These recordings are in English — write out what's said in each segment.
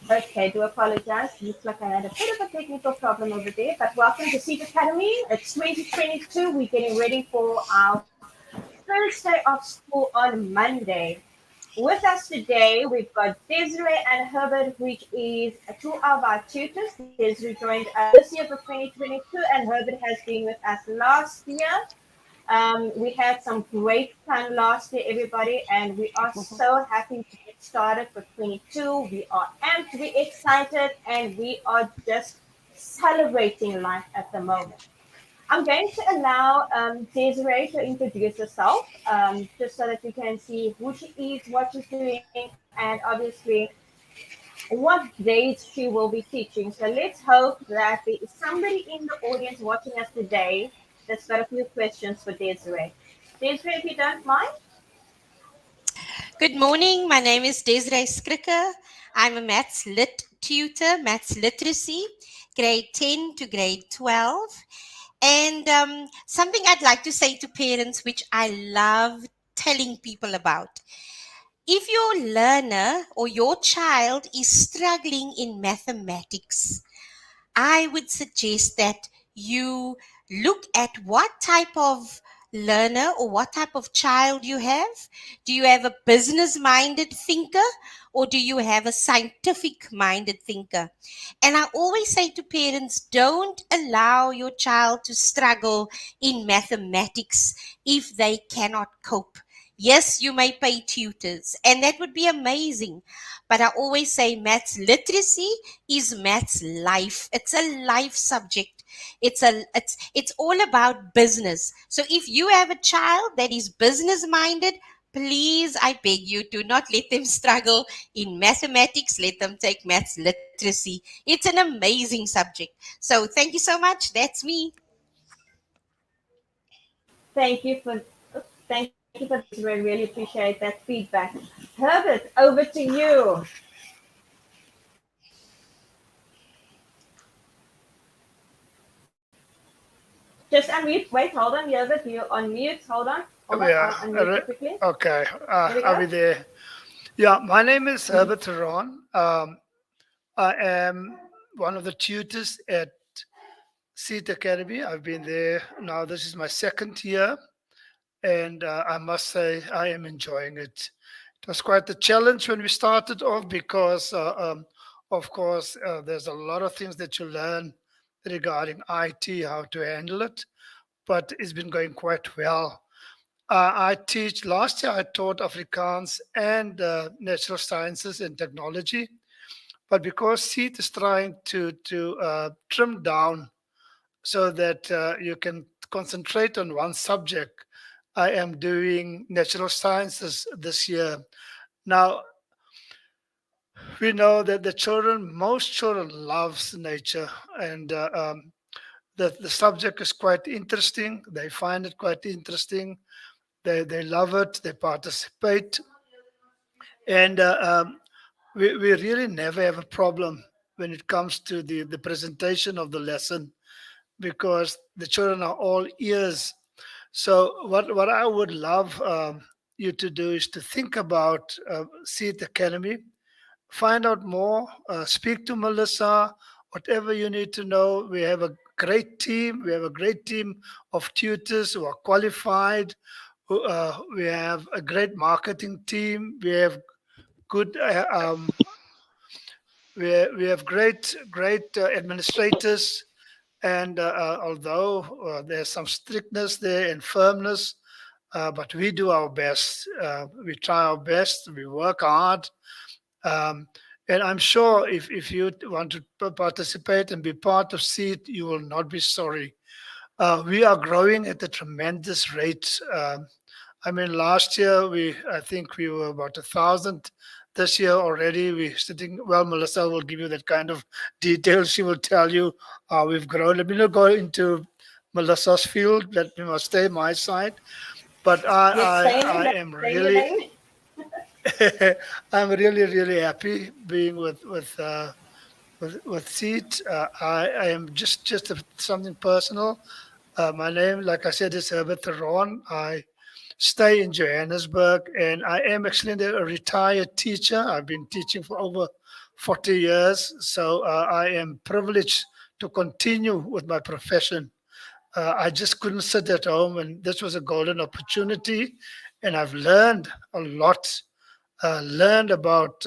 Okay, do apologize. Looks like I had a bit of a technical problem over there, but welcome to Seed Academy. It's 2022. We're getting ready for our first day of school on Monday. With us today, we've got Desiree and Herbert, which is two of our tutors. Desiree joined us this year for 2022, and Herbert has been with us last year. We had some great fun last year, everybody, and we are so happy to get started for 22. We are amped, we excited, and we are just celebrating life at the moment. I'm going to allow Desiree to introduce herself, just so that we can see who she is, what she's doing, and obviously what grades she will be teaching. So let's hope that there is somebody in the audience watching us today that's got a few questions for Desiree. Desiree, if you don't mind. Good morning. My name is Desiree Skrikker. I'm a maths lit tutor, maths literacy, grade 10 to grade 12. And something I'd like to say to parents, which I love telling people about. If your learner or your child is struggling in mathematics, I would suggest that you look at what type of learner or what type of child you have. Do you have a business minded thinker or do you have a scientific minded thinker? And I always say to parents, don't allow your child to struggle in mathematics if they cannot cope. Yes, you may pay tutors, and that would be amazing. But I always say maths literacy is maths life. It's a life subject. It's all about business. So if you have a child that is business minded, please, I beg you, do not let them struggle in mathematics. Let them take maths literacy. It's an amazing subject. So thank you so much. That's me. Thank you for thank you for that, Desiree. Really appreciate that feedback. Herbert, over to you. Just unmute. Wait, hold on, Herbert. You're on mute. Hold on. Hold on. Yeah. I'll unmute you quickly. Okay. There we Are go. we there? Yeah. My name is Herbert Theron. I am one of the tutors at Seat Academy. I've been there now. This is my second year, and I must say I am enjoying it. It was quite a challenge when we started off because, of course, there's a lot of things that you learn regarding IT, how to handle it, but it's been going quite well. I teach, last year I taught Afrikaans and natural sciences and technology, but because SEET is trying to trim down so that you can concentrate on one subject, I am doing natural sciences this year. Now, we know that most children loves nature, and the subject is quite interesting. They find it quite interesting. They love it. They participate, and we really never have a problem when it comes to the presentation of the lesson because the children are all ears. So what I would love you to do is to think about Seed Academy, find out more, speak to Melissa, whatever you need to know. We have a great team. We have a great team of tutors who are qualified. We have a great marketing team. We have good. We have great administrators. And although there's some strictness there and firmness, but we do our best. We try our best. We work hard. Um, and I'm sure if you want to participate and be part of SEED, you will not be sorry. We are growing at a tremendous rate. I mean, last year I think we were about 1,000. This year already, we're sitting. Well, Melissa will give you that kind of details. She will tell you how we've grown. Let me not go into Melissa's field. Let me must stay my side. But Yes, stay in your I lane. am Stay in your really lane. I'm really happy being with Seed. I am just something personal. My name, like I said, is Herbert Theron. I stay in Johannesburg, and I am actually a retired teacher. I've been teaching for over 40 years. So I am privileged to continue with my profession. I just couldn't sit at home, and this was a golden opportunity. And I've learned a lot, learned about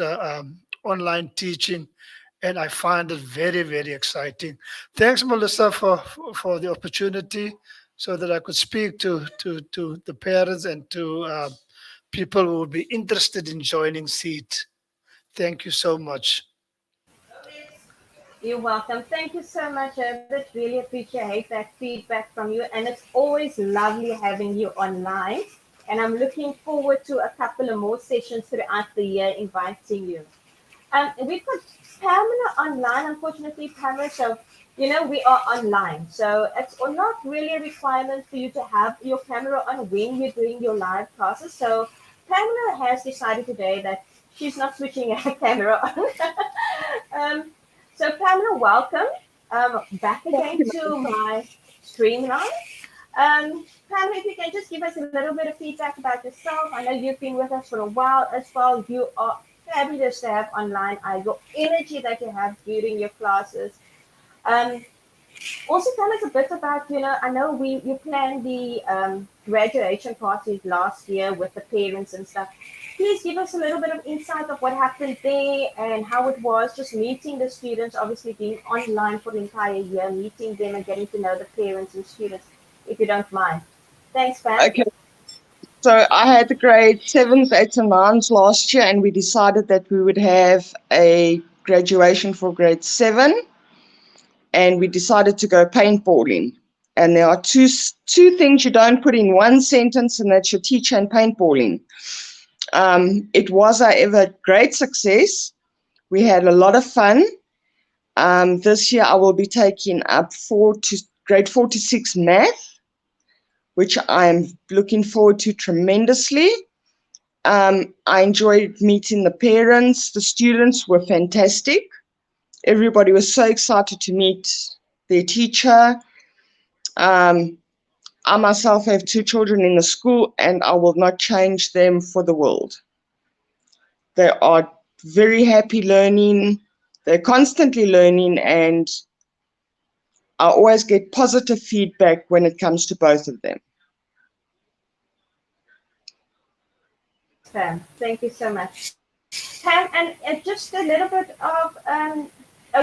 online teaching, and I find it very, very exciting. Thanks, Melissa, for the opportunity so that I could speak to the parents and to people who would be interested in joining SEAT. Thank you so much. You're welcome. Thank you so much, Herbert. Really appreciate that feedback from you. And it's always lovely having you online. And I'm looking forward to a couple of more sessions throughout the year inviting you. We've got Pamela online, unfortunately, Pamela. So, we are online. So it's not really a requirement for you to have your camera on when you're doing your live classes. So Pamela has decided today that she's not switching her camera on. um, so Pamela, welcome back again to my streamline. Pamela, if you can just give us a little bit of feedback about yourself. I know you've been with us for a while as well. You are fabulous to have online. Your energy that you have during your classes. Um, Also tell us a bit about, I know you planned the graduation parties last year with the parents and stuff. Please give us a little bit of insight of what happened there and how it was just meeting the students, obviously being online for the entire year, meeting them and getting to know the parents and students, if you don't mind. Thanks, Pam. Okay, so I had the grade 7th, 8th, and 9th last year, and we decided that we would have a graduation for grade 7, and we decided to go paintballing. And there are two things you don't put in one sentence, and that's your teacher and paintballing. It was, however, a great success. We had a lot of fun. This year I will be taking up grade 4 to 6 math, which I'm looking forward to tremendously. I enjoyed meeting the parents. The students were fantastic. Everybody was so excited to meet their teacher. I myself have 2 children in the school, and I will not change them for the world. They are very happy learning. They're constantly learning, and I always get positive feedback when it comes to both of them. Pam, thank you so much. Pam, and just a little bit of,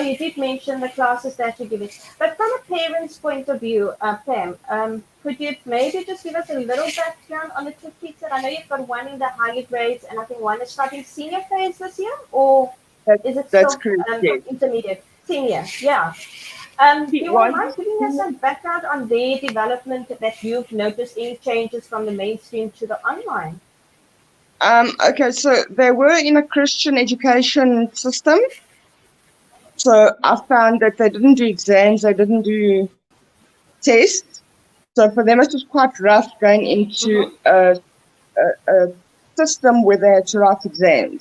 you did mention the classes that you're giving, but from a parent's point of view, Pam, could you maybe just give us a little background on the 2 kids that I know you've got one in the higher grades and I think one is starting senior phase this year, or is it That's still correct, yes. intermediate? Senior, yeah. Do you want to mind giving us some background on their development that you've noticed any changes from the mainstream to the online? Okay, so they were in a Christian education system. So I found that they didn't do exams, they didn't do tests. So for them, it was quite rough going into a system where they had to write exams.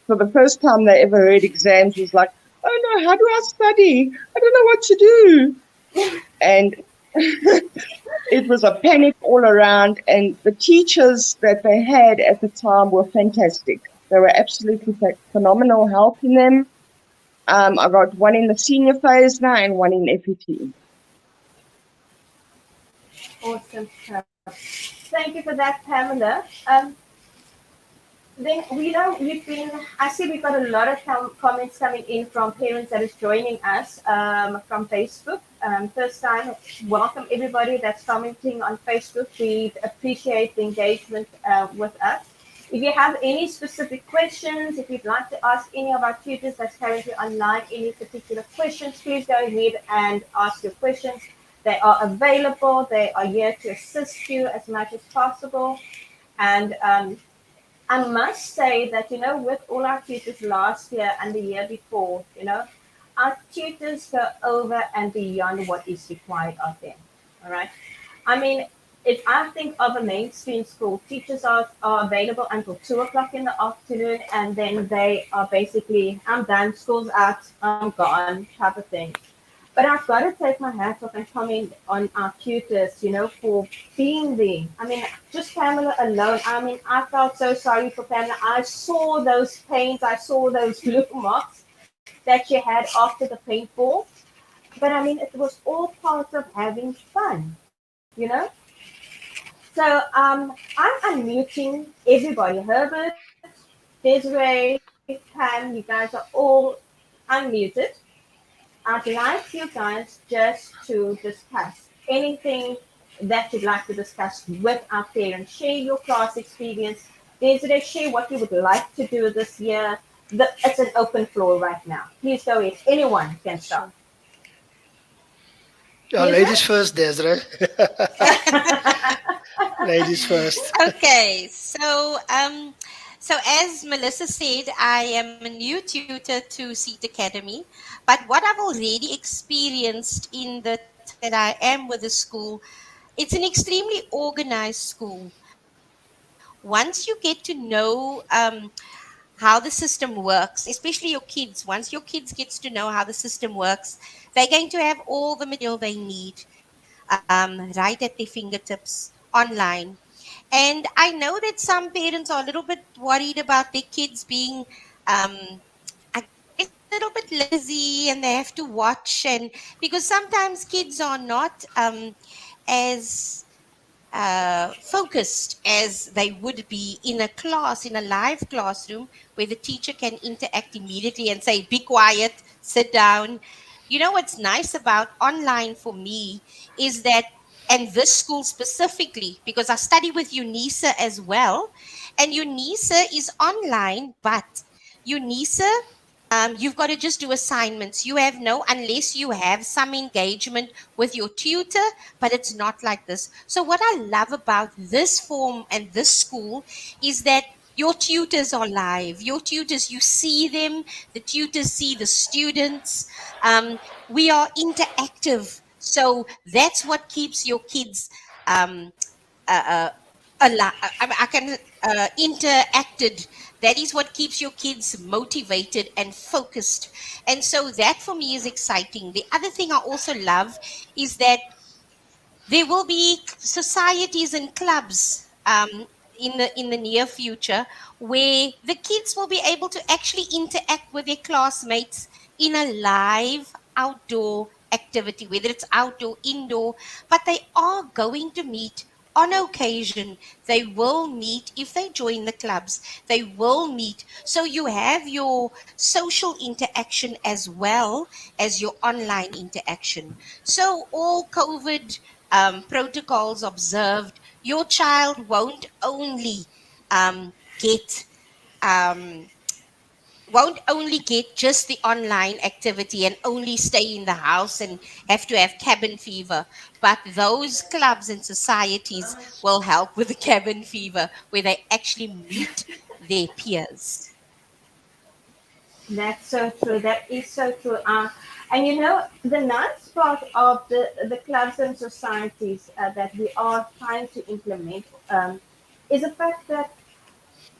So the first time they ever heard exams was like, oh no, how do I study? I don't know what to do. And it was a panic all around, and the teachers that they had at the time were fantastic. They were absolutely phenomenal helping them. I got one in the senior phase now and one in FET. Awesome. Thank you for that, Pamela. Then we know I see we've got a lot of comments coming in from parents that is joining us from Facebook. First time, welcome everybody that's commenting on Facebook. We appreciate the engagement with us. If you have any specific questions, if you'd like to ask any of our tutors that's currently online any particular questions, please go ahead and ask your questions. They are available. They are here to assist you as much as possible. And I must say that, with all our tutors last year and the year before, our tutors go over and beyond what is required of them. All right. I mean, if I think of a mainstream school, teachers are available until 2 o'clock in the afternoon, and then they are basically, I'm done, school's out, I'm gone, type of thing. But I've got to take my hat off and comment on our tutors, for being there. I mean, just Pamela alone. I mean, I felt so sorry for Pamela. I saw those pains. I saw those blue marks. that she had after the paintball. But I mean, it was all part of having fun, you know? So I'm unmuting everybody. Herbert, Desiree, Pam, you guys are all unmuted. I'd like you guys just to discuss anything that you'd like to discuss with our parents. Share your class experience. Desiree, share what you would like to do this year. It's an open floor right now. Please go ahead. Anyone can start. Sure. Ladies Desiree? first, Desiree. Ladies first. Okay, so as Melissa said, I am a new tutor to Seat Academy, but what I've already experienced in the time that I am with the school, it's an extremely organized school. Once you get to know how the system works, especially your kids, once your kids gets to know how the system works, they're going to have all the material they need right at their fingertips online. And I know that some parents are a little bit worried about their kids being, I guess, a little bit lazy and they have to watch. And because sometimes kids are not as focused as they would be in a class, in a live classroom, where the teacher can interact immediately and say, be quiet, sit down. You know what's nice about online for me is that, and this school specifically, because I study with UNISA as well, and UNISA is online, but UNISA, you've got to just do assignments. You have no, unless you have some engagement with your tutor, but it's not like this. So, what I love about this form and this school is that your tutors are live. Your tutors, you see them, the tutors see the students. We are interactive. So, that's what keeps your kids um, uh, uh, I can interacted. That is what keeps your kids motivated and focused. And so that for me is exciting. The other thing I also love is that there will be societies and clubs in the near future where the kids will be able to actually interact with their classmates in a live outdoor activity, whether it's outdoor, indoor, but they are going to meet on occasion. They will meet if they join the clubs. They will meet. So you have your social interaction as well as your online interaction. So all COVID protocols observed, your child um, get um, won't only get just the online activity and only stay in the house and have to have cabin fever, but those clubs and societies will help with the cabin fever where they actually meet their peers. That's so true. That is so true. And you know, the nice part of the clubs and societies that we are trying to implement is the fact that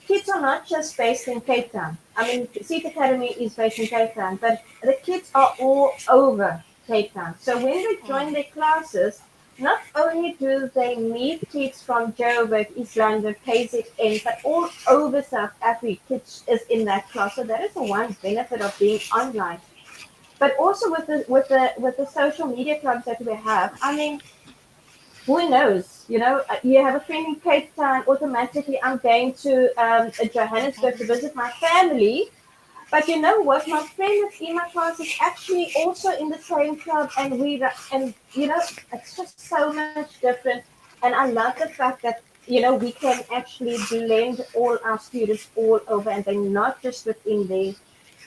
kids are not just based in Cape Town. I mean, Seat Academy is based in Cape Town, but the kids are all over Cape Town. So when they join Mm. their classes, not only do they meet kids from Joburg, East London, KZN, but all over South Africa, kids is in that class. So that is the one benefit of being online. But also with the social media clubs that we have, I mean, who knows? You know, you have a friend in Cape Town, automatically I'm going to Johannesburg to visit my family. But you know what? My friend that's in my class is actually also in the same club, and and you know, it's just so much different. And I love the fact that we can actually blend all our students all over, and they're not just within the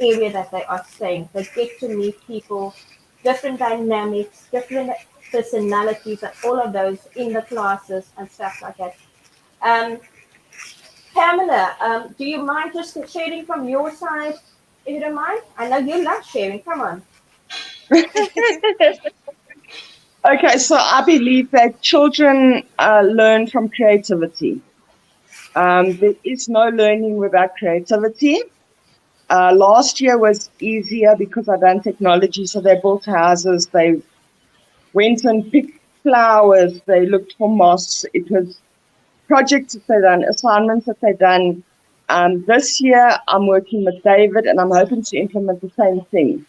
area that they are staying. They get to meet people, different dynamics, different personalities, and all of those in the classes and stuff like that. Um, Pamela, do you mind just sharing from your side, if you don't mind? I know you love sharing. Come on. Okay, so I believe that children learn from creativity. There is no learning without creativity. Last year was easier because I done technology, so they built houses, they went and picked flowers, they looked for moss. It was projects that they done, assignments that they done. This year, I'm working with David, and I'm hoping to implement the same thing,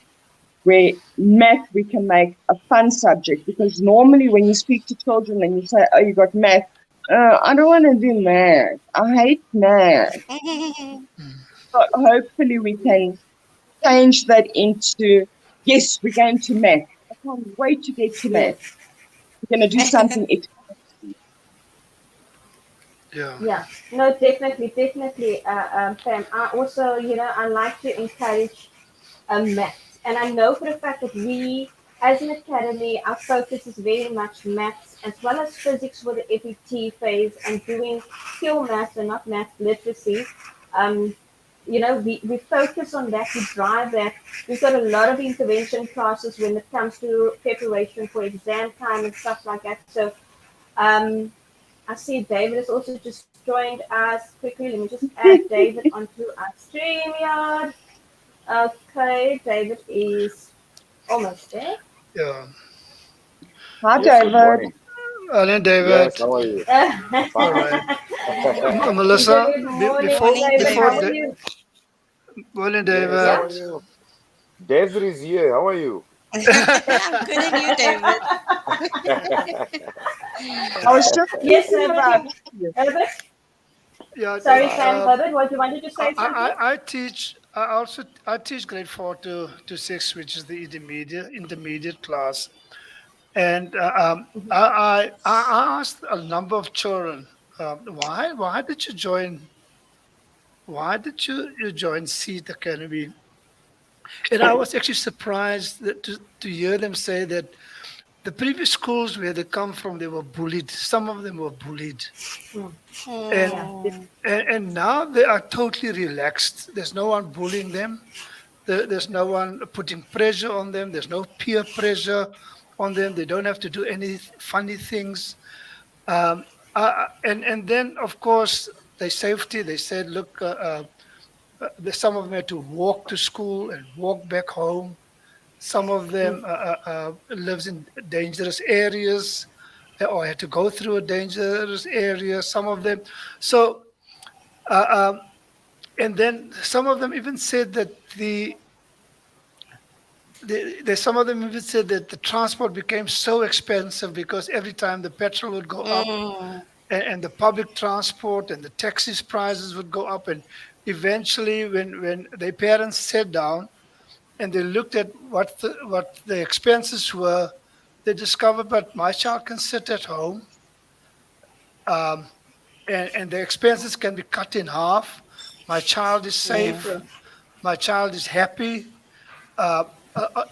where math we can make a fun subject. Because normally, when you speak to children and you say, "Oh, you got math," I don't want to do math. I hate math. But hopefully, we can change that into yes, we're going to math. I can't wait to get to math. Yes. We're going to do something extra. Yeah. Yeah, no, definitely, definitely, Pam. I also, I like to encourage maths, and I know for a fact that we, as an academy, our focus is very much maths as well as physics for the FET phase and doing skill maths and not math literacy. Um, we focus on that, we drive that. We've got a lot of intervention classes when it comes to preparation for exam time and stuff like that. So, um, I see David has also just joined us. Quickly, let me just add David onto our StreamYard. Okay, David is almost there. Yeah. Hi, Yes, good David. morning. Morning, Yes, David. how are you? I'm All fine. right. Good Melissa, morning, before Morning, David. before How are David. the you? morning, Yes, David. how Yeah. are you? Desiree is here. How are you? I'm good, and you, David? I was just Yes, thinking Herbert. about you. Herbert. Yeah, Sorry, Fine. Sam. Herbert, what you wanted to say something? I teach. I teach grade 4 to 6, which is the intermediate class. And I asked a number of children, why did you you join Seed Academy? And I was actually surprised to hear them say that the previous schools where they come from, they were bullied. Some of them were bullied. Mm, And yeah. and now they are totally relaxed. There's no one bullying them. There's no one putting pressure on them. There's no peer pressure on them. They don't have to do any funny things. And then of course their safety. They said, look, some of them had to walk to school and walk back home. Some of Mm, them lives in dangerous areas or had to go through a dangerous area. Some of them, so uh, um, and then some of them even said that some of them even said that the transport became so expensive because every time the petrol would go up Mm, and the public transport and the taxis prices would go up, and eventually when their parents sat down and they looked at what the expenses were, they discovered, but my child can sit at home, um, and the expenses can be cut in half. My child is mm, safe. yeah. My child is happy. Uh,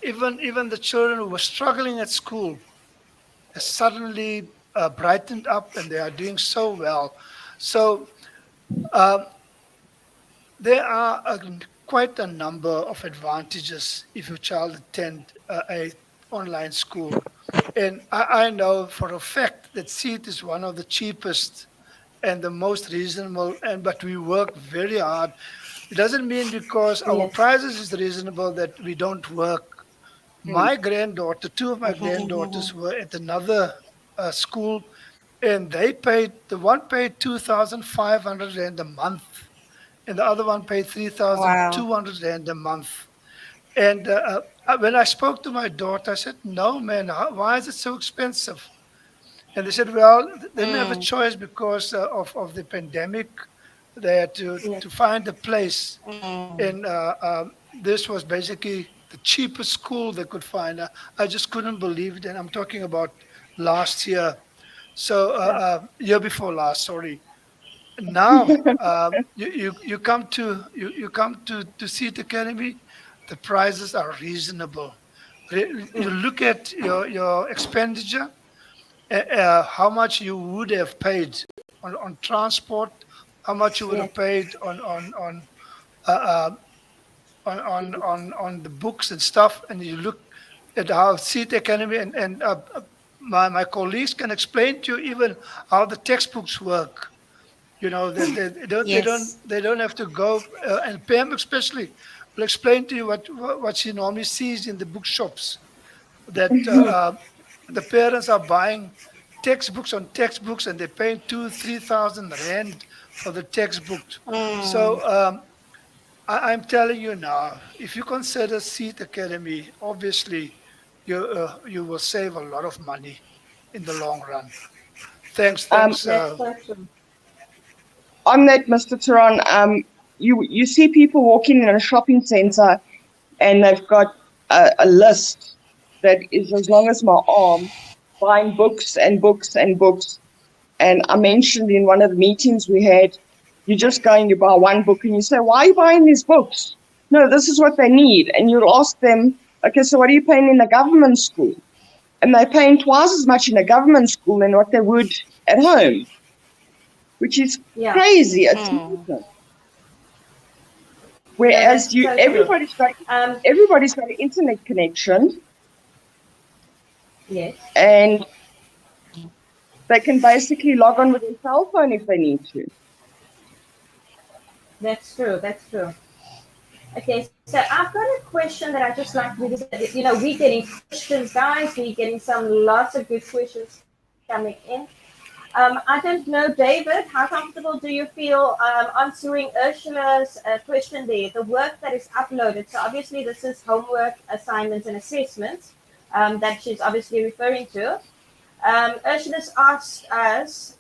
even the children who were struggling at school has suddenly brightened up, and they are doing so well. So um, there are quite a number of advantages if your child attend a online school. And I know for a fact that seat is one of the cheapest and the most reasonable, and but we work very hard. It doesn't mean because our Yes. prices is reasonable that we don't work. Mm. My granddaughter, two of my granddaughters were at another school, and the one paid 2,500 rand a month, and the other one paid wow. 3,200 rand a month. And when I spoke to my daughter, I said, "No, man, why is it so expensive?" And they said, "Well, they didn't have a Mm, choice because of the pandemic. They had Yes. to find a place, mm, and this was basically the cheapest school they could find." I just couldn't believe it, and I'm talking about last year. So Yeah. year before last, sorry. Now you come you come to Seat Academy, the prices are reasonable. You Mm, look at your expenditure, how much you would have paid on transport, how much you would yes. have paid uh, uh, on the books and stuff, and you look at how Seat Academy and my colleagues can explain to you even how the textbooks work. yes. They don't have to go, and Pam especially will explain to you what she normally sees in the bookshops, that Mm, the parents are buying textbooks on textbooks, and they're paying 2,000-3,000 rand for the textbook. Mm. So I'm telling you now, if you consider Seed Academy, obviously you will save a lot of money in the long run. Thanks, Um, thanks. That's so true. on that, Mr. Turan, you see people walking in a shopping center and they've got a list that is as long as my arm, buying books and books and books. And I mentioned in one of the meetings we had, you just go and you buy one book and you say, why are you buying these books? No, this is what they need. And you'll ask them, okay, so what are you paying in a government school? And they're paying twice as much in a government school than what they would at home, which is Yeah. crazy. It's Mm. nonsense. No, Whereas that's you, so true. Um, everybody's got an internet connection yes, and they can basically log on with their cell phone if they need to. that's true. That's true. Okay, so I've got a question that I just like because we're getting questions, guys. We're getting lots of good questions coming in. I don't know, David, how comfortable do you feel answering Ursula's question there? The work that is uploaded. So obviously this is homework, assignments, and assessments that she's obviously referring to. Ursula's asked us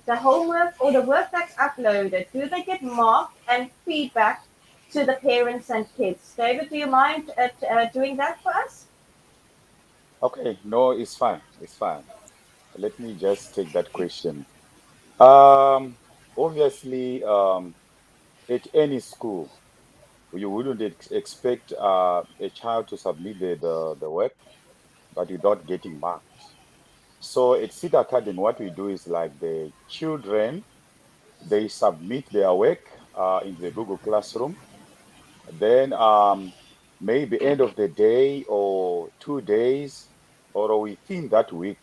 the homework or the work that's uploaded, do they get marked and feedback to the parents and kids? David, do you mind doing that for us? Okay, no, it's fine. It's fine. Let me just take that question. Um, Obviously, at any school, you wouldn't expect a child to submit the work, but without getting marked. So at Seed Academy, what we do is like the children, they submit their work in the Google Classroom. Then maybe end of the day or 2 days or within that week,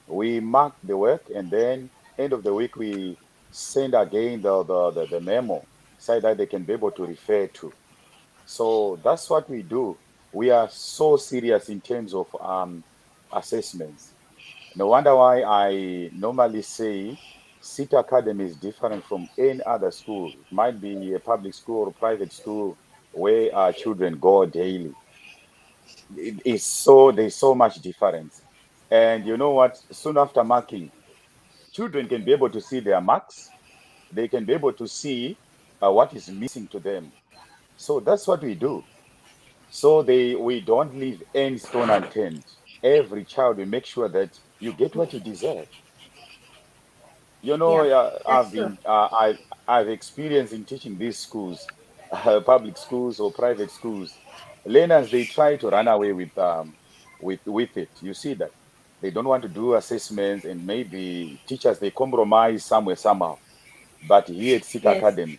we mark the work, and then end of the week we send again the memo so that they can be able to refer to. So that's what we do. We are so serious in terms of assessments. No wonder why I normally say City Academy is different from any other school. It might be a public school or private school where our children go daily. It is so there's so much difference. And you know what? Soon after marking, children can be able to see their marks. They can be able to see what is missing to them. So that's what we do. So we don't leave any stone unturned. Every child, we make sure that you get what you deserve. You know, Yeah, I've that's true. been I've experienced in teaching these schools, public schools or private schools. Learners, they try to run away with it. You see that they don't want to do assessments, and maybe teachers they compromise somewhere somehow. But here at City Yes, Academy,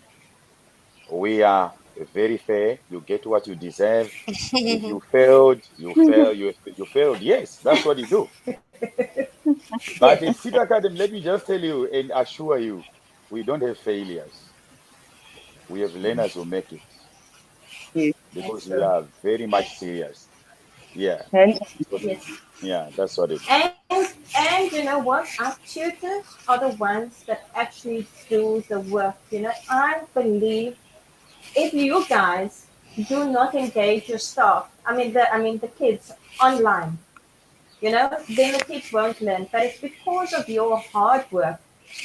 we are very fair. You get what you deserve. If you failed, you fail. You failed. Yes, that's what you do. yes, But at City Academy, let me just tell you and assure you, we don't have failures. We have learners who make it Yes. because that's we true. are very much serious. Yeah. And So Yes. yeah, that's what it is. And you know what? Our tutors are the ones that actually do the work. I believe if you guys do not engage your staff, I mean the kids online, then the kids won't learn. But it's because of your hard work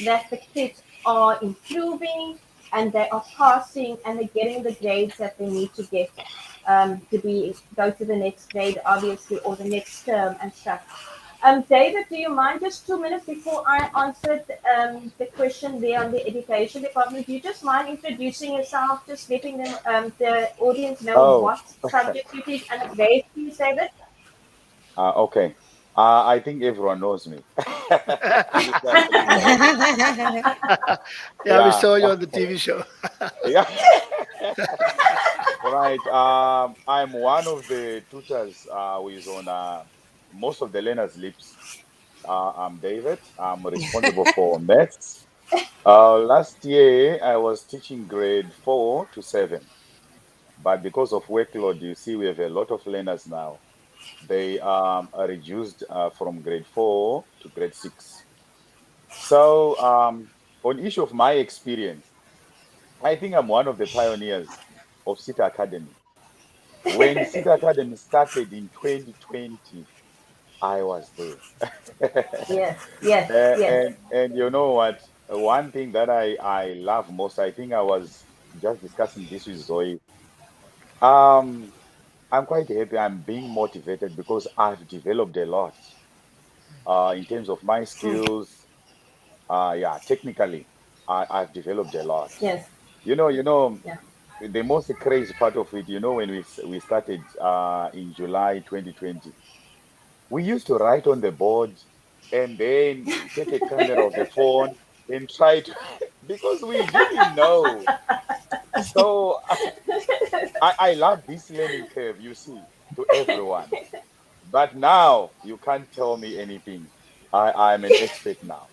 that the kids are improving and they are passing and they're getting the grades that they need to get to go to the next grade, obviously, or the next term and stuff. David, do you mind just 2 minutes before I answered the question there on the education department? Do you just mind introducing yourself, just letting the audience know Oh, what subject you teach and the grade, please, David? okay. I think everyone knows me. Melisa Krika. Yeah, we Yeah, saw you on the TV show. yeah. Right. I'm one of the tutors who is on most of the learners' lips. I'm David. I'm responsible for maths. Last year, I was teaching grade 4 to 7, but because of workload, you see, we have a lot of learners now. They are reduced from grade 4 to grade 6. So on issue of my experience, I think I'm one of the pioneers of CETA Academy. When CETA Academy started in 2020, I was there. Yes, yes, yes. And you know what? One thing that I love most, I think I was just discussing this with Zoe. Um, I'm quite happy. I'm being motivated because I've developed a lot in terms of my Mm, skills. Yeah, technically, I've developed a lot. yes, You know, yeah. the most crazy part of it, when we started in July 2020, we used to write on the board and then take a camera of the phone and try to because we didn't know. So I love this learning curve, you see, to everyone. But now you can't tell me anything. I'm an expert now.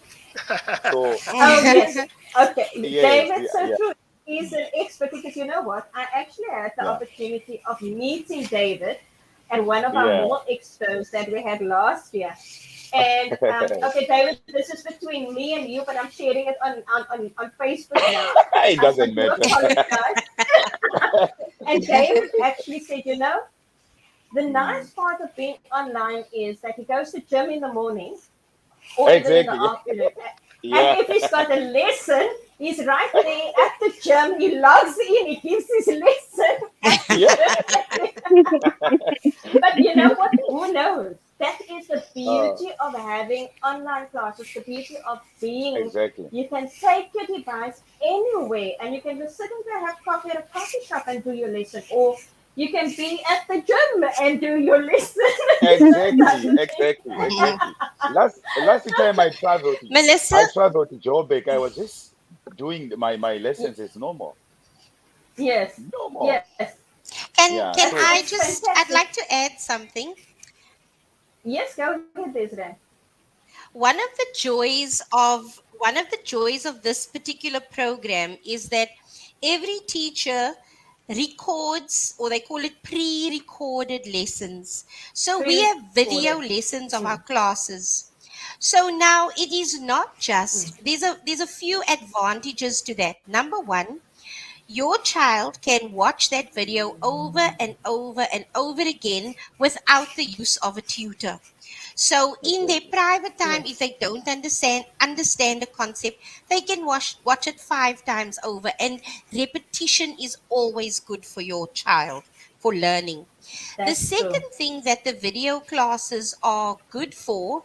So Oh, yes. Okay, yes, David, yeah, so yeah, true. He's an expert because you know what? I actually had the yeah, opportunity of meeting David at one of our yeah. mall expos that we had last year. And okay, David, this is between me and you, but I'm sharing it on Facebook now. It I doesn't do matter. apologize. And David actually said, the Mm. nice part of being online is that he goes to gym in the morning or even in the Exactly. afternoon. And Yeah. if he's got a lesson, he's right there at the gym. He logs in, he gives his lesson at the Yeah. gym. But you know what? Who knows? That is the Uh, beauty of having online classes, the beauty of being, exactly. you can take your device anywhere and you can just sit and have coffee at a coffee shop and do your lesson. Or you can be at the gym and do your lesson. So it Exactly. doesn't Exactly. Exactly. Last time Melissa, I traveled to Joburg. I was just doing my lessons as normal. Yes, Normal. yes. can Yeah. can It's So I just? I'd fantastic. like to add something. Yes, go ahead, Desiree. One of the joys of this particular program is that every teacher records, or they call it pre-recorded lessons. So we have video Pre-recorded. lessons of our Mm, classes. So now it is not just, there's a few advantages to that. Number one, your child can watch that video over and over and over again without the use of a tutor. So in their exactly. private time, if yes, they don't understand the concept, they can watch it 5 times over. And repetition is always good for your child for learning. The that's true. second thing that the video classes are good for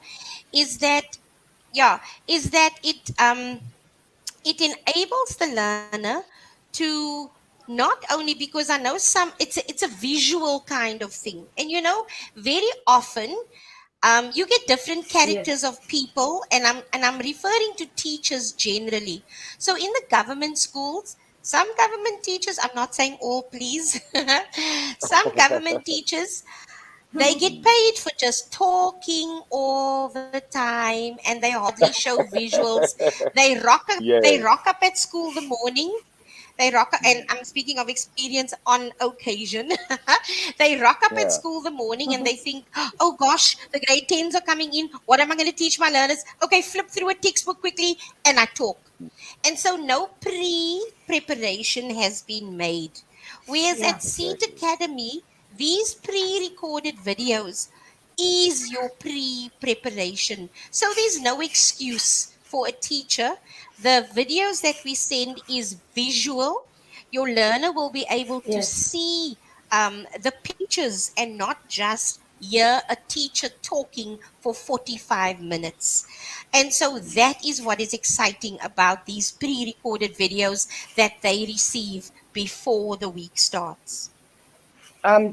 is that, yeah, is that it enables the learner to, not only, because I know it's a visual kind of thing, and very often you get different Yes, characters of people, and I'm referring to teachers generally. So in the government schools, some government teachers, I'm not saying all, please, some government teachers, they get paid for just talking all the time, and they hardly show visuals. They Yes. rock up at school the morning. They rock, and I'm speaking of experience on occasion. They rock up at Yeah. school the morning and they think, oh gosh, the grade 10s are coming in. What am I going to teach my learners? Okay, flip through a textbook quickly, and I talk. And so no preparation has been made. Whereas yeah, at Seat Exactly. Academy, these pre recorded videos is your pre preparation. So there's no excuse for a teacher. The videos that we send is visual. Your learner will be able to yes, see the pictures and not just hear a teacher talking for 45 minutes. And so that is what is exciting about these pre recorded videos that they receive before the week starts.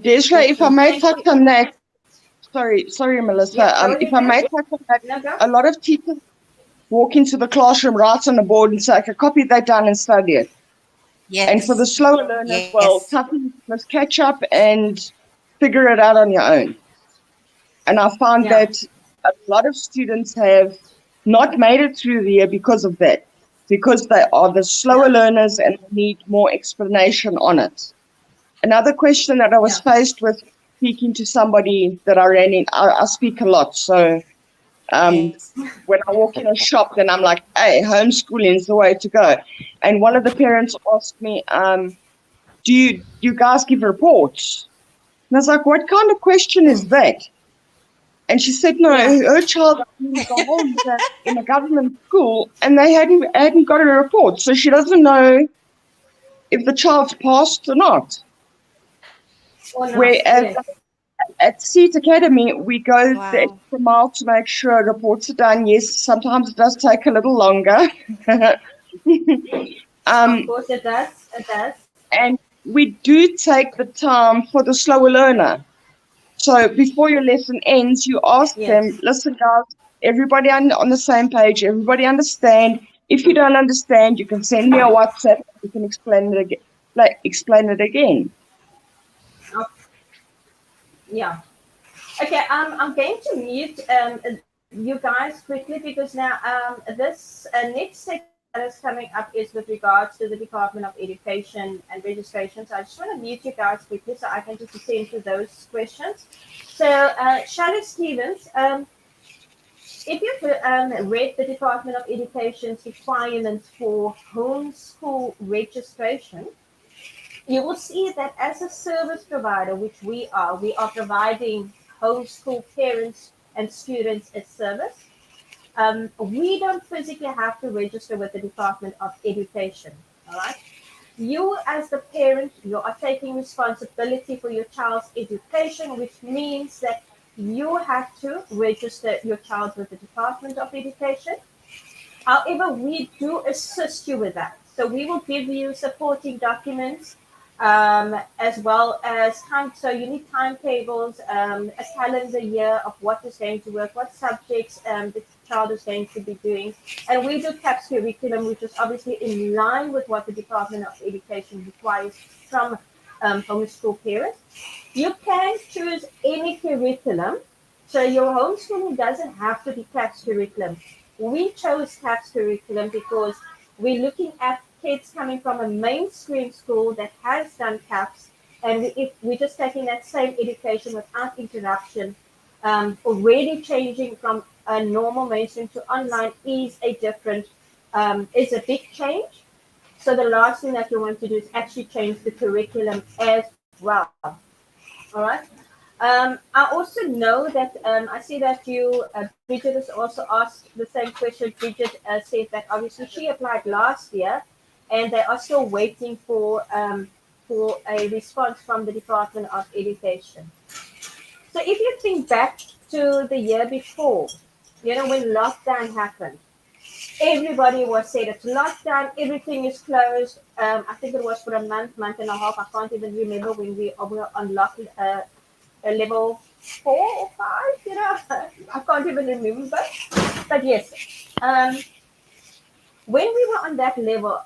Desiree, that's if I true. may Thank touch you. on that, sorry, Yeah, Melissa. go If ahead, I Dad. may touch on that, No, go. a lot of teachers walk into the classroom, write on the board, and say, "Okay, copy that down and study it." And for the Yes, slower learners, well, yes, toughen, must catch up and figure it out on your own. And I found Yeah, that a lot of students have not made it through the year because of that, because they are the slower yeah, learners and need more explanation on it. Another question that I was yeah, faced with speaking to somebody that I ran in, I speak a lot. So Yes. When I walk in a shop, then I'm like, hey, homeschooling is the way to go. And one of the parents asked me, do you guys give reports? And I was like, what kind of question is that? And she said, no, Yeah. her child was the whole year in a government school and they hadn't got a report. So she doesn't know if the child's passed or not. Or not. Whereas Yes. at Seat Academy, we go the Wow. extra mile to make sure reports are done. Yes, sometimes it does take a little longer. Of um, course it does. It does. and we do take the time for the slower learner. So before your lesson ends, you ask them, Yes. listen, guys, everybody on the same page, everybody understand. If you don't understand, you can send me a WhatsApp. You can explain it again. Like explain it again. Oh, yeah. Okay. I'm going to mute you guys quickly because now this next section that is coming up is with regards to the Department of Education and registration. So I just want to mute you guys quickly so I can just attend to those questions. So Charlotte Stevens, if you've read the Department of Education's requirements for homeschool registration, you will see that as a service provider, which we are providing homeschool parents and students a service. We don't physically have to register with the Department of Education. All right. You, as the parent, you are taking responsibility for your child's education, which means that you have to register your child with the Department of Education. However, we do assist you with that. So we will give you supporting documents as well as time. So you need timetables, a calendar year of what is going to work, what subjects the child is going to be doing. And we do CAPS curriculum, which is obviously in line with what the Department of Education requires from homeschool parents. You can choose any curriculum. So your homeschooling doesn't have to be CAPS curriculum. We chose CAPS curriculum because we're looking at kids coming from a mainstream school that has done CAPS, and if we're just taking that same education without interruption, already changing from a normal mainstream to online is a big change. So the last thing that you want to do is actually change the curriculum as well. All right. I also know that I see that Bridget has also asked the same question. Bridget said that obviously she applied last year, and they are still waiting for a response from the Department of Education. So if you think back to the year before, when lockdown happened, everybody was said it's lockdown, everything is closed. I think it was for a month and a half. I can't even remember when we were on level 4 or 5, I can't even remember. But yes, um, when we were on that level,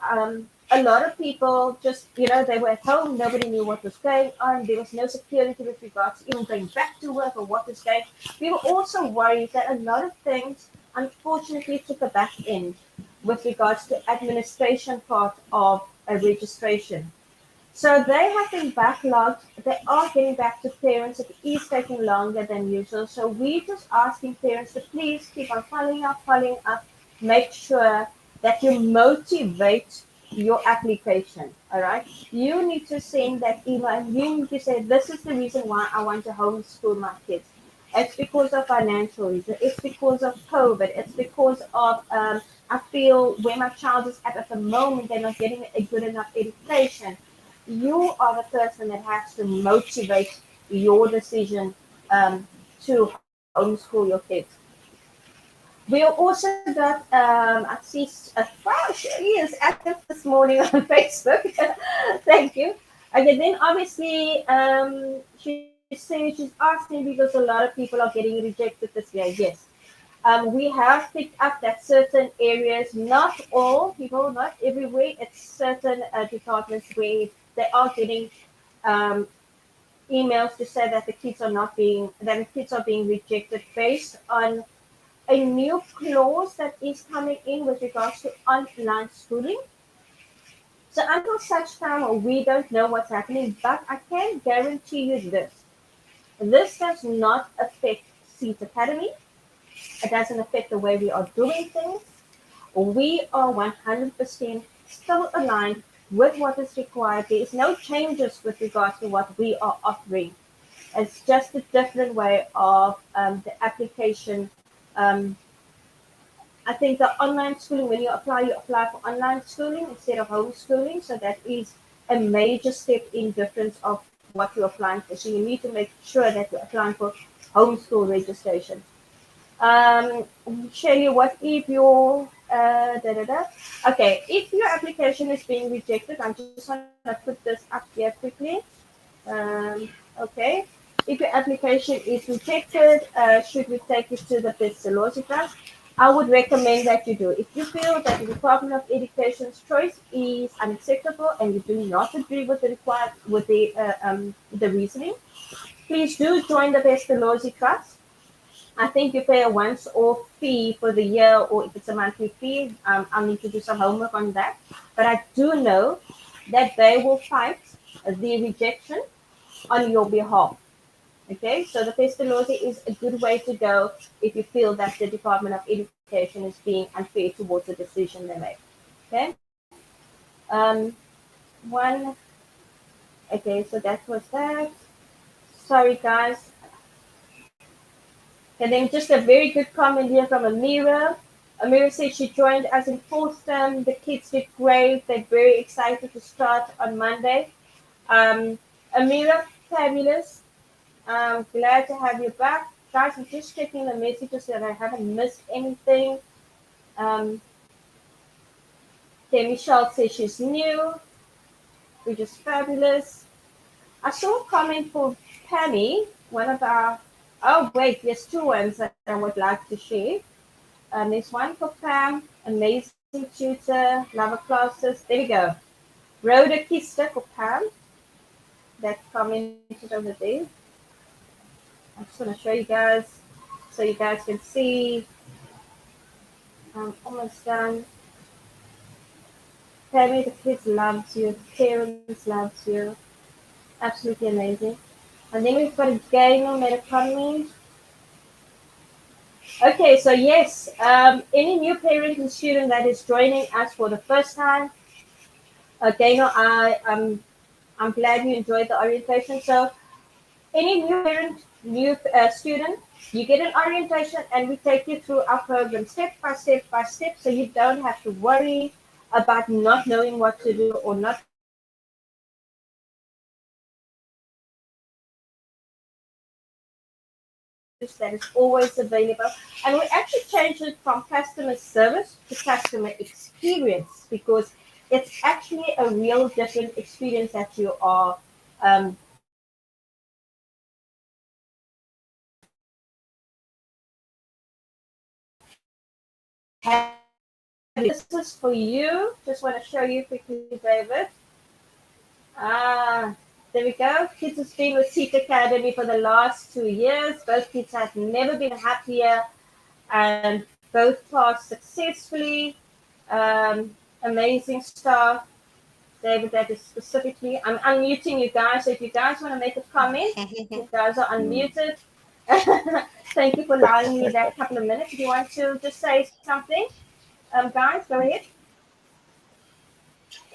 a lot of people just, they were at home, nobody knew what was going on. There was no security with regards to even going back to work or what was going. We were also worried that a lot of things, unfortunately, took a back end with regards to administration part of a registration. So they have been backlogged. They are getting back to parents. It is taking longer than usual. So we're just asking parents to please keep on following up. Make sure that you motivate your application. All right. You need to send that email and you need to say, this is the reason why I want to homeschool my kids. It's because of financial reasons. It's because of COVID. It's because of I feel where my child is at the moment, they're not getting a good enough education. You are the person that has to motivate your decision to homeschool your kids. We also got, I see, wow, Shirley is active this morning on Facebook. Thank you. Okay, then obviously, she's asking because a lot of people are getting rejected this year. Yes. We have picked up that certain areas, not all people, not everywhere, it's certain departments where they are getting um, emails to say that the kids are being rejected based on a new clause that is coming in with regards to online schooling. So until such time we don't know what's happening, but I can guarantee you this. This does not affect Seat Academy. It doesn't affect the way we are doing things. We are 100% still aligned with what is required. There is no changes with regards to what we are offering. It's just a different way of the application. Um, I think the online schooling, when you apply for online schooling instead of homeschooling. So that is a major step in difference of what you're applying for. So you need to make sure that you're applying for homeschool registration. Show you what if your Okay, if your application is being rejected, I just want to put this up here quickly. Okay, if your application is rejected, should we take it to the Pestalozzi Trust? I would recommend that you do. If you feel that the Department of Education's choice is unacceptable and you do not agree with the reasoning, please do join the Pestalozzi Trust. I think you pay a once-off fee for the year, or if it's a monthly fee, I'll need to do some homework on that. But I do know that they will fight the rejection on your behalf. Okay, so the Pestalozzi is a good way to go if you feel that the Department of Education is being unfair towards the decision they make. Okay, um, one. Okay, so that was that. Sorry, guys. And then just a very good comment here from Amira. Amira said she joined us in fourth term. The kids did great. They're very excited to start on Monday. Amira, fabulous. Glad to have you back. Guys, I'm just checking the messages that I haven't missed anything. Um, okay, Michelle says she's new, which is fabulous. I saw a comment for Pammy, one of our. Oh, wait, there's two ones that I would like to share. There's one for Pam, amazing tutor, love her classes. There we go. Rhoda Kister for Pam, that commented over there. I just want to show you guys so you guys can see. I'm almost done. Tammy, the kids loves you, the parents loves you. Absolutely amazing. And then we've got a gamer made a comment. Okay, so yes, any new parent and student that is joining us for the first time, Gaynor, I'm glad you enjoyed the orientation. So any new parent, new student, you get an orientation and we take you through our program step by step by step, so you don't have to worry about not knowing what to do or not knowing what to expect. We have resources that is always available, and we actually changed it from customer service to customer experience because it's actually a real different experience that you are having. This is for you. Just want to show you quickly, David. There we go. Kids has been with Seat Academy for the last 2 years. Both kids have never been happier and both passed successfully. Amazing stuff. David, that is specifically. I'm unmuting you guys. So if you guys want to make a comment, you guys are unmuted. Thank you for allowing me that couple of minutes. If you want to just say something, guys, go ahead.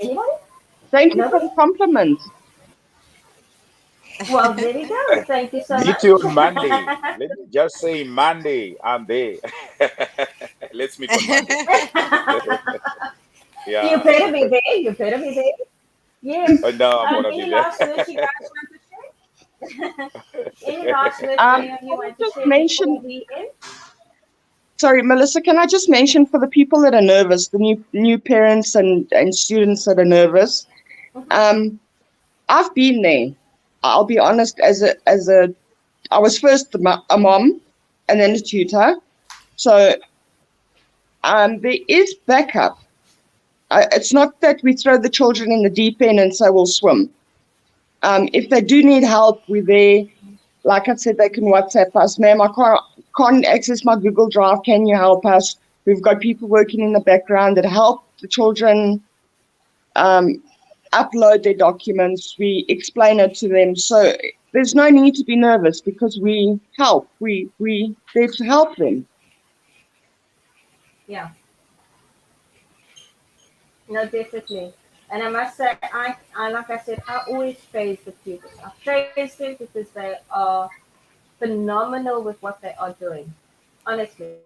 Anybody? Thank you for Nobody? the compliment. Well, there we go. Thank you so Meet much. you on Monday. Let me just say Monday, I'm there. Let's meet on Monday. You Yeah. better be there. You better be there. Yes. No, I'm gonna be Any there. last words you guys want to share? Any last words any of you Can I want to just share before mention, we end? sorry, Melissa, can I just mention for the people that are nervous, the new parents and students that are nervous, I've been there. I'll be honest, I was first a mom and then a tutor. So there is backup. It's not that we throw the children in the deep end and say we'll swim. If they do need help, we're there. Like I said, they can WhatsApp us. Ma'am, I can't access my Google Drive. Can you help us? We've got people working in the background that help the children upload their documents. We explain it to them. So there's no need to be nervous because we help. We're there to help them. Yeah, no, definitely. And I must say, I like I said, I always praise the tutors. I praise them because they are phenomenal with what they are doing. Honestly.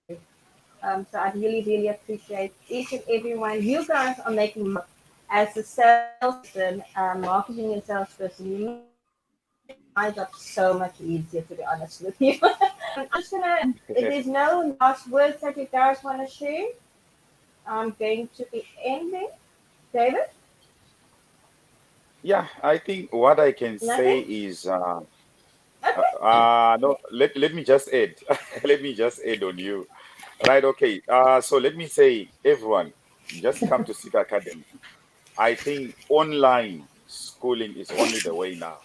So I really, really appreciate each and every one. You guys are making my job as a salesperson, marketing and salesperson. You make my job so much easier, to be honest with you. I'm just gonna. If there's no last words that you guys want to share, I'm going to be ending. David, Yeah, I think what I can say nothing. is Okay. no, let me just add. Let me just add on you. Right, okay. So let me say, everyone, just come to Seek Academy. I think online schooling is only the way now.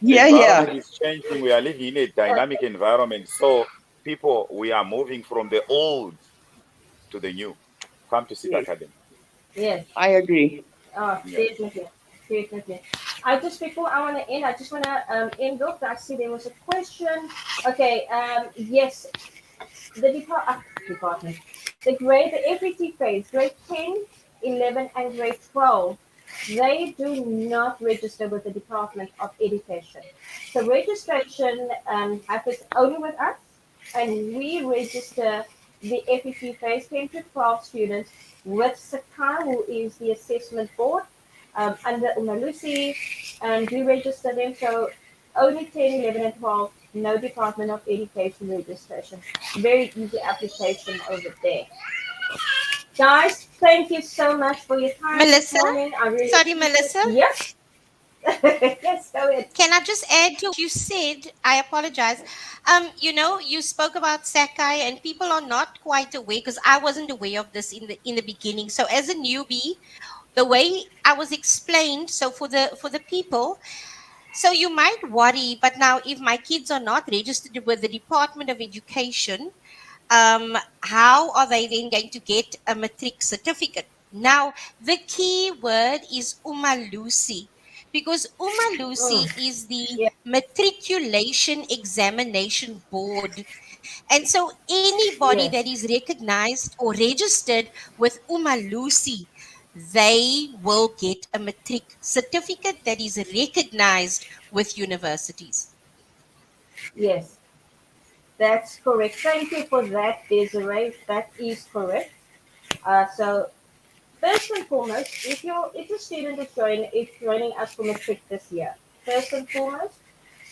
The Yeah, yeah. environment is changing. We are living in a dynamic environment. So people, we are moving from the old to the new. Come to Seek Yes, Academy. Yes. I agree. Oh, Yes. definitely, definitely. I just before I want to end, I just want to end off. I see there was a question. Okay. Yes, the department, the grade, the FET phase, grade 10, 11, and grade 12, they do not register with the Department of Education. So registration happens only with us, and we register the FET phase 10 to 12 students with Sakai, who is the assessment board, under Umalusi, and we register them. So only 10, 11, and 12, no Department of Education registration. Very easy application over there. Guys, thank you so much for your time this Melissa, morning. I really sorry, appreciate it. Melissa. Yes, yes, go ahead. Can I just add to what you said? I apologize. You spoke about Sakai, and people are not quite aware because I wasn't aware of this in the beginning. So as a newbie, the way I was explained, so for the people, so you might worry, but now if my kids are not registered with the Department of Education, how are they then going to get a matric certificate? Now, the key word is Umalusi, because Mm, Umalusi is the yeah, matriculation examination board. And so anybody yes, that is recognized or registered with Umalusi, they will get a matric certificate that is recognized with universities. yes, that's correct. Thank you for that, Desiree. That is correct. So first and foremost, if your student is joining us for matric this year, first and foremost,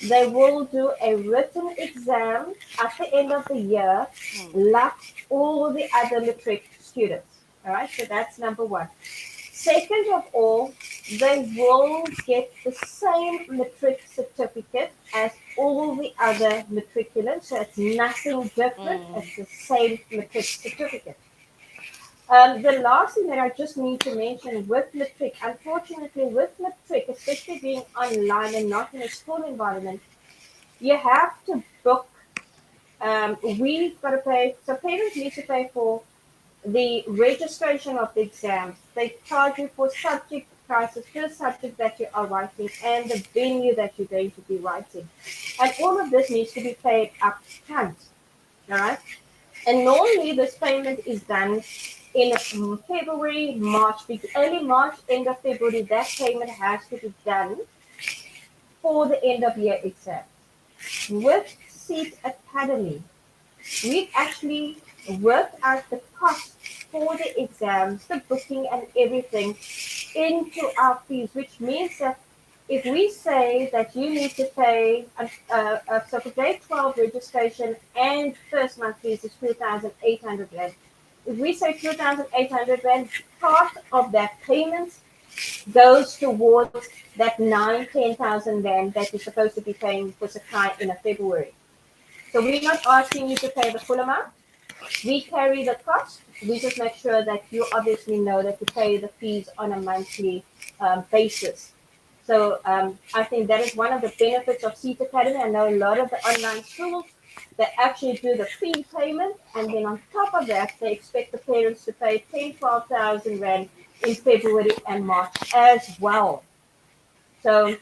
they will do a written exam at the end of the year, Mm, like all the other matric students. All right, so that's number one. Second of all, they will get the same matric certificate as all the other matriculants. So it's nothing different. mm, It's the same matric certificate. The last thing that I just need to mention with matric, unfortunately, with matric, especially being online and not in a school environment, you have to book. We've got to pay. So parents need to pay for the registration of the exams. They charge you for subject prices per subject that you are writing and the venue that you're going to be writing. And all of this needs to be paid up front. All right. And normally this payment is done in February, March, early March, end of February. That payment has to be done for the end of year exam. With Seat Academy, we've actually worked out the cost for the exams, the booking, and everything into our fees, which means that if we say that you need to pay, so for grade 12 registration and first month fees is 2,800 Rand. If we say 2,800 Rand, part of that payment goes towards that 10,000 Rand that you're supposed to be paying for Sakai in a February. So we're not asking you to pay the full amount. We carry the cost. We just make sure that you obviously know that you pay the fees on a monthly basis. So I think that is one of the benefits of Seat Academy. I know a lot of the online schools that actually do the fee payment, and then on top of that, they expect the parents to pay 10, 12,000 Rand in February and March as well. So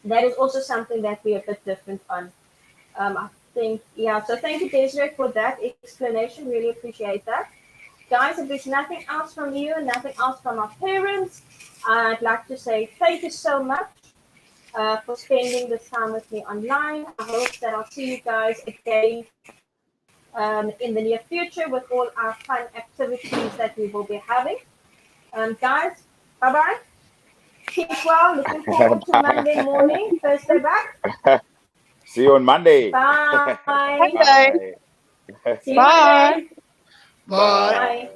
that is also something that we're a bit different on. So thank you, Desiree, for that explanation. Really appreciate that. Guys, if there's nothing else from you, nothing else from our parents, I'd like to say thank you so much for spending this time with me online. I hope that I'll see you guys again in the near future with all our fun activities that we will be having. Guys, bye bye. Keep well. Looking forward to Monday morning, Thursday back. See you on Monday. Bye. Monday. Bye. See you Bye. Monday. Bye. Bye.